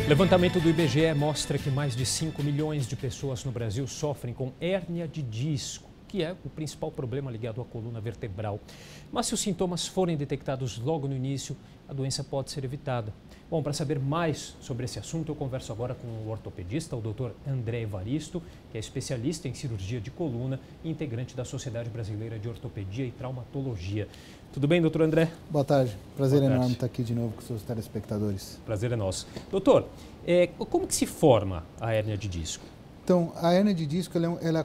Levantamento do IBGE mostra que mais de 5 milhões de pessoas no Brasil sofrem com hérnia de disco, que é o principal problema ligado à coluna vertebral. Mas se os sintomas forem detectados logo no início, a doença pode ser evitada. Bom, para saber mais sobre esse assunto, eu converso agora com o ortopedista, o Dr. André Evaristo, que é especialista em cirurgia de coluna e integrante da Sociedade Brasileira de Ortopedia e Traumatologia. Tudo bem, doutor André? Boa tarde. Prazer enorme estar aqui de novo com os seus telespectadores. Prazer é nosso. Doutor, como que se forma a hérnia de disco? Então, a hérnia de disco,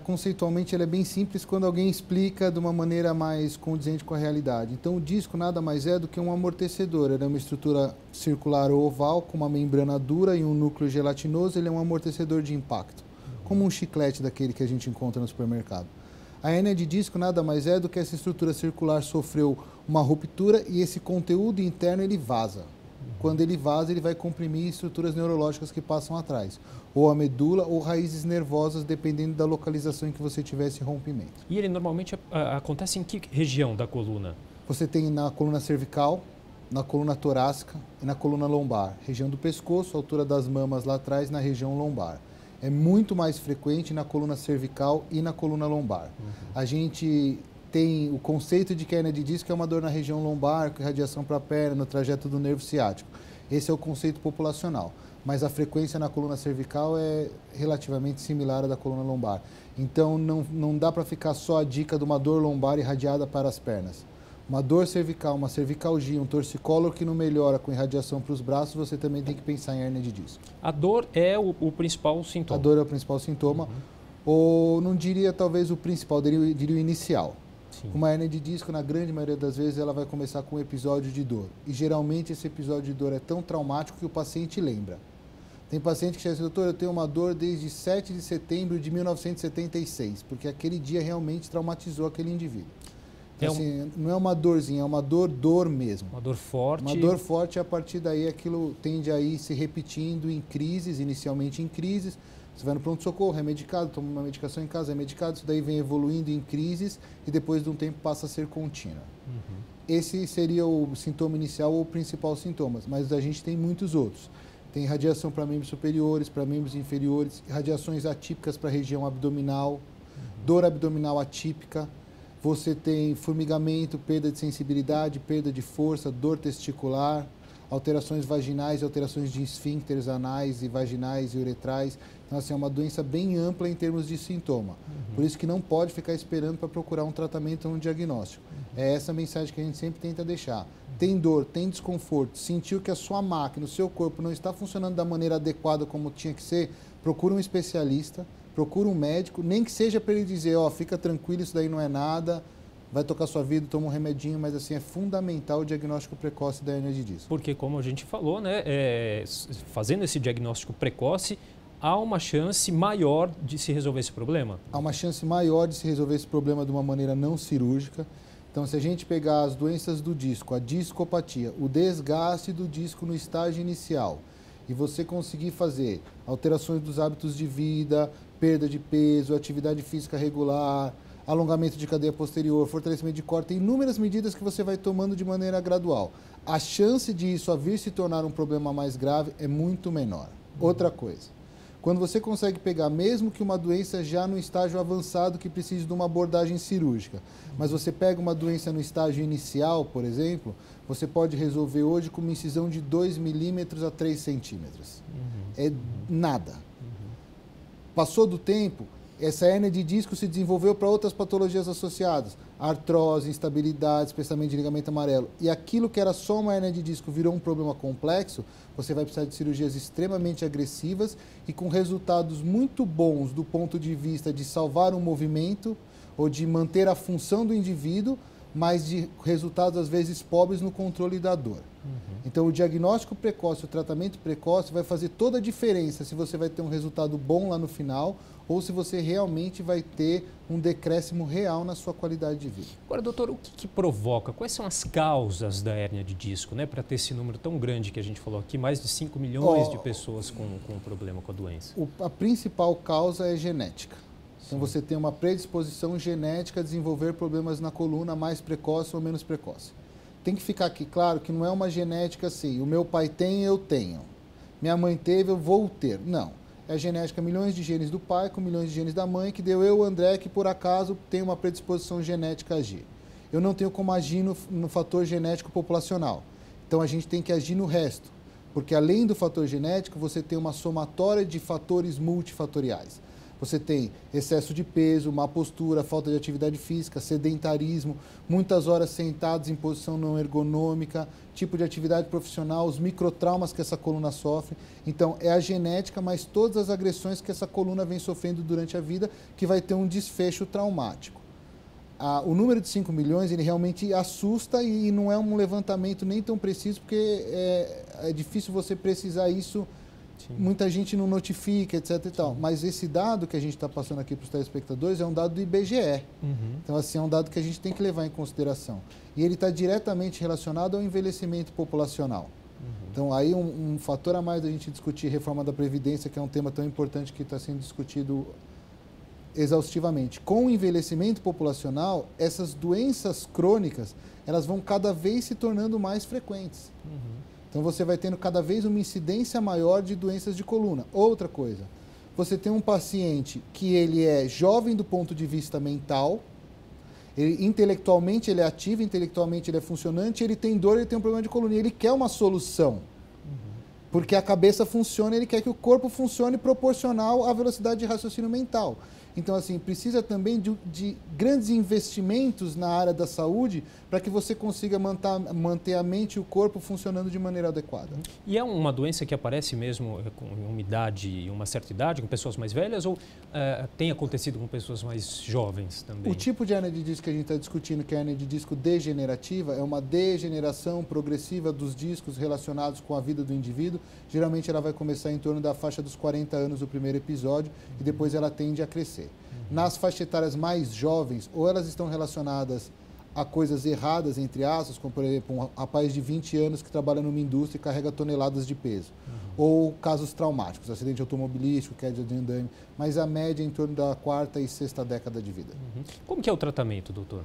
conceitualmente, ela é bem simples quando alguém explica de uma maneira mais condizente com a realidade. Então, o disco nada mais é do que um amortecedor. Ele é uma estrutura circular ou oval, com uma membrana dura e um núcleo gelatinoso. Ele é um amortecedor de impacto, como um chiclete daquele que a gente encontra no supermercado. A hérnia de disco nada mais é do que essa estrutura circular sofreu uma ruptura e esse conteúdo interno ele vaza. Quando ele vaza, ele vai comprimir estruturas neurológicas que passam atrás, ou a medula ou raízes nervosas, dependendo da localização em que você tiver esse rompimento. E ele normalmente acontece em que região da coluna? Você tem na coluna cervical, na coluna torácica e na coluna lombar. Região do pescoço, altura das mamas lá atrás, na região lombar. É muito mais frequente na coluna cervical e na coluna lombar. A gente tem o conceito de que a hérnia de disco é uma dor na região lombar, com irradiação para a perna, no trajeto do nervo ciático. Esse é o conceito populacional, mas a frequência na coluna cervical é relativamente similar à da coluna lombar. Então não dá para ficar só a dica de uma dor lombar irradiada para as pernas. Uma dor cervical, uma cervicalgia, um torcicolo que não melhora com irradiação para os braços, você também tem que pensar em hérnia de disco. A dor é o principal sintoma? A dor é o principal sintoma, ou não diria talvez o principal, diria o inicial. Sim. Uma hérnia de disco, na grande maioria das vezes, ela vai começar com um episódio de dor. E geralmente esse episódio de dor é tão traumático que o paciente lembra. Tem paciente que chega assim, doutor, eu tenho uma dor desde 7 de setembro de 1976, porque aquele dia realmente traumatizou aquele indivíduo. Então, assim, não é uma dorzinha, é uma dor mesmo. Uma dor forte. Uma dor forte e a partir daí aquilo tende a ir se repetindo em crises, inicialmente em crises. Você vai no pronto-socorro, é medicado, toma uma medicação em casa, é medicado, isso daí vem evoluindo em crises e depois de um tempo passa a ser contínua. Esse seria o sintoma inicial ou o principal sintoma, mas a gente tem muitos outros. Tem radiação para membros superiores, para membros inferiores, radiações atípicas para a região abdominal, dor abdominal atípica, você tem formigamento, perda de sensibilidade, perda de força, dor testicular, alterações vaginais e alterações de esfíncteres anais e vaginais e uretrais. Então, assim, é uma doença bem ampla em termos de sintoma. Por isso que não pode ficar esperando para procurar um tratamento ou um diagnóstico. É essa a mensagem que a gente sempre tenta deixar. Tem dor, tem desconforto, sentiu que a sua máquina, o seu corpo não está funcionando da maneira adequada como tinha que ser, procura um especialista, procura um médico, nem que seja para ele dizer, ó, fica tranquilo, isso daí não é nada, vai tocar sua vida, toma um remedinho, mas assim, é fundamental o diagnóstico precoce da hérnia de disco. Porque, como a gente falou, né, fazendo esse diagnóstico precoce, há uma chance maior de se resolver esse problema? Há uma chance maior de se resolver esse problema de uma maneira não cirúrgica. Então, se a gente pegar as doenças do disco, a discopatia, o desgaste do disco no estágio inicial, e você conseguir fazer alterações dos hábitos de vida, perda de peso, atividade física regular, alongamento de cadeia posterior, fortalecimento de core, tem inúmeras medidas que você vai tomando de maneira gradual. A chance de isso a vir se tornar um problema mais grave é muito menor. Outra coisa, quando você consegue pegar, mesmo que uma doença já no estágio avançado que precise de uma abordagem cirúrgica, mas você pega uma doença no estágio inicial, por exemplo, você pode resolver hoje com uma incisão de 2 milímetros a 3 centímetros. É nada. Passou do tempo, essa hérnia de disco se desenvolveu para outras patologias associadas, artrose, instabilidade, especialmente de ligamento amarelo. E aquilo que era só uma hérnia de disco virou um problema complexo, você vai precisar de cirurgias extremamente agressivas e com resultados muito bons do ponto de vista de salvar um movimento ou de manter a função do indivíduo, mas de resultados às vezes pobres no controle da dor. Então o diagnóstico precoce, o tratamento precoce vai fazer toda a diferença se você vai ter um resultado bom lá no final ou se você realmente vai ter um decréscimo real na sua qualidade de vida. Agora, doutor, o que provoca? Quais são as causas da hérnia de disco, né? Para ter esse número tão grande que a gente falou aqui, mais de 5 milhões de pessoas com problema com a doença. A principal causa é genética. Então você tem uma predisposição genética a desenvolver problemas na coluna mais precoce ou menos precoce. Tem que ficar aqui claro que não é uma genética assim, o meu pai tem, eu tenho. minha mãe teve, eu vou ter. Não. É a genética, milhões de genes do pai com milhões de genes da mãe, que deu eu, André, que por acaso tem uma predisposição genética a agir. Eu não tenho como agir no fator genético populacional. Então a gente tem que agir no resto. Porque além do fator genético, você tem uma somatória de fatores multifatoriais. Você tem excesso de peso, má postura, falta de atividade física, sedentarismo, muitas horas sentados em posição não ergonômica, tipo de atividade profissional, os microtraumas que essa coluna sofre. Então, é a genética, mas todas as agressões que essa coluna vem sofrendo durante a vida, que vai ter um desfecho traumático. O número de 5 milhões, ele realmente assusta e não é um levantamento nem tão preciso, porque é difícil você precisar isso. Sim. Muita gente não notifica, etc. e tal. Mas esse dado que a gente está passando aqui para os telespectadores é um dado do IBGE. Então, assim, é um dado que a gente tem que levar em consideração. E ele está diretamente relacionado ao envelhecimento populacional. Então, aí um fator a mais da gente discutir reforma da Previdência, que é um tema tão importante que está sendo discutido exaustivamente. Com o envelhecimento populacional, essas doenças crônicas, elas vão cada vez se tornando mais frequentes. Então, você vai tendo cada vez uma incidência maior de doenças de coluna. Outra coisa, você tem um paciente que ele é jovem do ponto de vista mental, intelectualmente ele é ativo, intelectualmente ele é funcionante, ele tem dor, ele tem um problema de coluna, e ele quer uma solução. Porque a cabeça funciona, ele quer que o corpo funcione proporcional à velocidade de raciocínio mental. Então, assim, precisa também de grandes investimentos na área da saúde para que você consiga manter a mente e o corpo funcionando de maneira adequada. E é uma doença que aparece mesmo com uma idade, uma certa idade, com pessoas mais velhas, ou tem acontecido com pessoas mais jovens também? O tipo de hérnia de disco que a gente está discutindo, que é a hérnia de disco degenerativa, é uma degeneração progressiva dos discos relacionados com a vida do indivíduo. Geralmente ela vai começar em torno da faixa dos 40 anos do primeiro episódio e depois ela tende a crescer. Nas faixas etárias mais jovens, ou elas estão relacionadas a coisas erradas, entre aspas, como por exemplo um rapaz de 20 anos que trabalha numa indústria e carrega toneladas de peso. Ou casos traumáticos, acidente automobilístico, queda de andame, mas a média é em torno da 4ª e 6ª década de vida. Como que é o tratamento, doutor?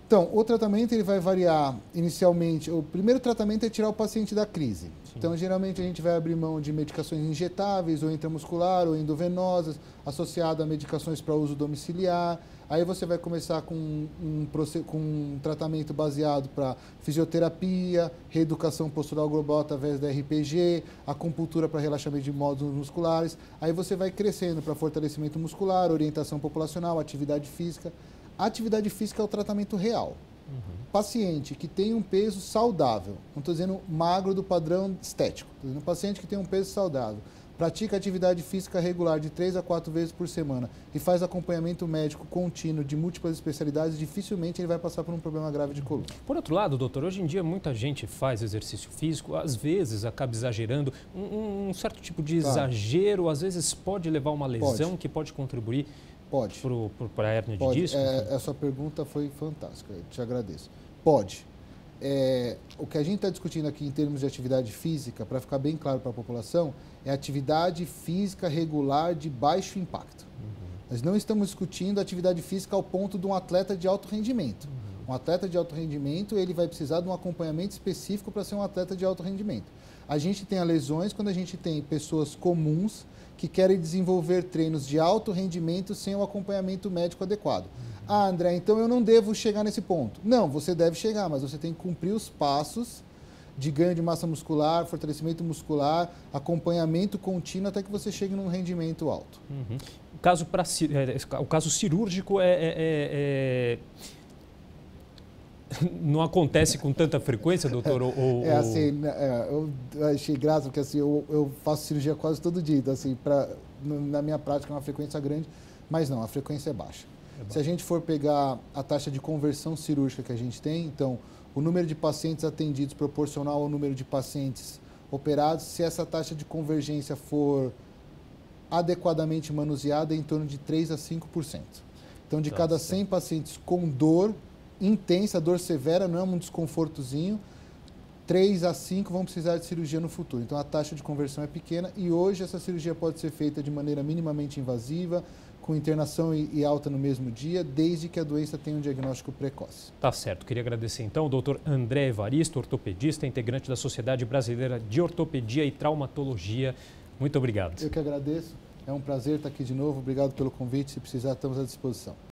Então, o tratamento ele vai variar inicialmente. O primeiro tratamento é tirar o paciente da crise. Sim. Então, geralmente a gente vai abrir mão de medicações injetáveis, ou intramuscular, ou endovenosas, associado a medicações para uso domiciliar. Aí você vai começar com um tratamento baseado para fisioterapia, reeducação postural global através da RPG, acupuntura para relaxamento de módulos musculares. Aí você vai crescendo para fortalecimento muscular, orientação populacional, atividade física. A atividade física é o tratamento real. Paciente que tem um peso saudável, não estou dizendo magro do padrão estético, estou dizendo paciente que tem um peso saudável, pratica atividade física regular de 3 a 4 vezes por semana e faz acompanhamento médico contínuo de múltiplas especialidades, dificilmente ele vai passar por um problema grave de coluna. Por outro lado, doutor, hoje em dia muita gente faz exercício físico, às vezes acaba exagerando, um certo tipo de exagero, às vezes pode levar a uma lesão que pode contribuir. Pode. Para a hérnia de disco? Essa pergunta foi fantástica, eu te agradeço. Pode. O que a gente está discutindo aqui em termos de atividade física, para ficar bem claro para a população, é atividade física regular de baixo impacto. Nós não estamos discutindo atividade física ao ponto de um atleta de alto rendimento. Um atleta de alto rendimento, ele vai precisar de um acompanhamento específico para ser um atleta de alto rendimento. A gente tem lesões quando a gente tem pessoas comuns que querem desenvolver treinos de alto rendimento sem o acompanhamento médico adequado. Ah, André, então eu não devo chegar nesse ponto. Não, você deve chegar, mas você tem que cumprir os passos de ganho de massa muscular, fortalecimento muscular, acompanhamento contínuo até que você chegue num rendimento alto. O caso cirúrgico não acontece com tanta frequência, doutor? Eu achei graça, porque assim, eu faço cirurgia quase todo dia, então assim, na minha prática é uma frequência grande, mas não, a frequência é baixa. Se a gente for pegar a taxa de conversão cirúrgica que a gente tem, então, o número de pacientes atendidos proporcional ao número de pacientes operados, se essa taxa de convergência for adequadamente manuseada, é em torno de 3 a 5%. Então, de cada 100 pacientes com dor intensa, dor severa, não é um desconfortozinho, 3 a 5 vão precisar de cirurgia no futuro. Então, a taxa de conversão é pequena e hoje essa cirurgia pode ser feita de maneira minimamente invasiva, com internação e alta no mesmo dia, desde que a doença tenha um diagnóstico precoce. Tá certo. Queria agradecer então ao Dr. André Evaristo, ortopedista, integrante da Sociedade Brasileira de Ortopedia e Traumatologia. Muito obrigado. Eu que agradeço. É um prazer estar aqui de novo. Obrigado pelo convite. Se precisar, estamos à disposição.